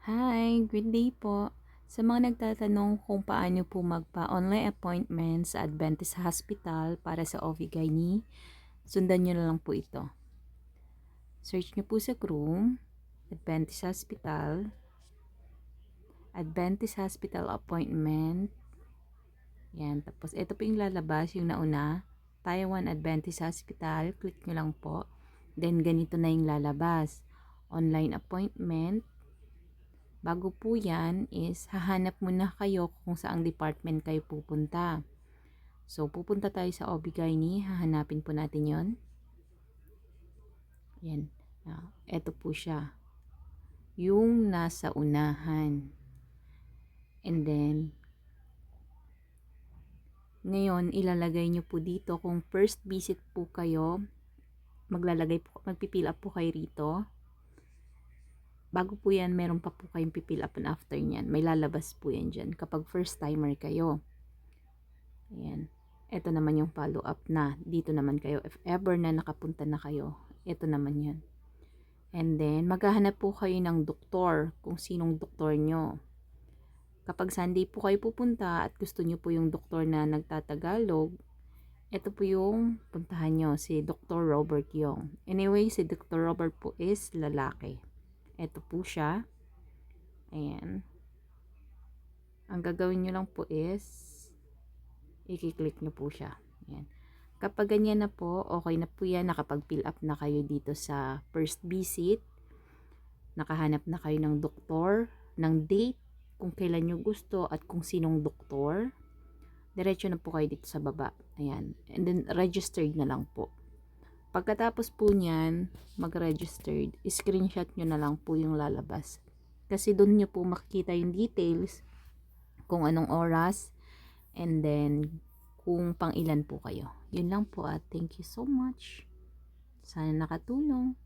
Hi, good day po. Sa mga nagtatanong kung paano po magpa-online appointment sa Adventist Hospital para sa OB/GYN, sundan nyo na lang po ito. Search nyo po sa Chrome, Adventist Hospital appointment. Yan, tapos ito po yung lalabas, yung nauna, Taiwan Adventist Hospital. Click nyo lang po. Then, ganito na yung lalabas. Online appointment. Bago po yan is hahanap muna kayo kung saang department kayo pupunta. So, pupunta tayo sa OB/GYN, hahanapin po natin yon. Yan. Ito po siya. Yung nasa unahan. And then, ngayon, ilalagay nyo po dito kung first visit po kayo, magpipill up po kayo rito. Bago po yan, meron pa po kayong pipill up and after nyan. May lalabas po yan dyan kapag first timer kayo. Ayan. Ito naman yung follow up na. Dito naman kayo. If ever na nakapunta na kayo, ito naman yan. And then, maghahanap po kayo ng doktor, kung sinong doktor nyo. Kapag Sunday po kayo pupunta at gusto nyo po yung doktor na nagtatagalog, ito po yung puntahan nyo, si Dr. Robert Yong. Anyway, si Dr. Robert po is lalaki. Ito po siya. Ayan. Ang gagawin nyo lang po is i-click nyo po siya. Ayan. Kapag ganyan na po, okay na po yan. Nakapag-fill up na kayo dito sa first visit. Nakahanap na kayo ng doktor, ng date, kung kailan nyo gusto at kung sinong doktor. Diretso na po kayo dito sa baba. Ayan. And then, registered na lang po. Pagkatapos po niyan, mag-registered, screenshot nyo na lang po yung lalabas. Kasi doon nyo po makikita yung details, kung anong oras, and then, kung pang ilan po kayo. Yun lang po at thank you so much. Sana nakatulong.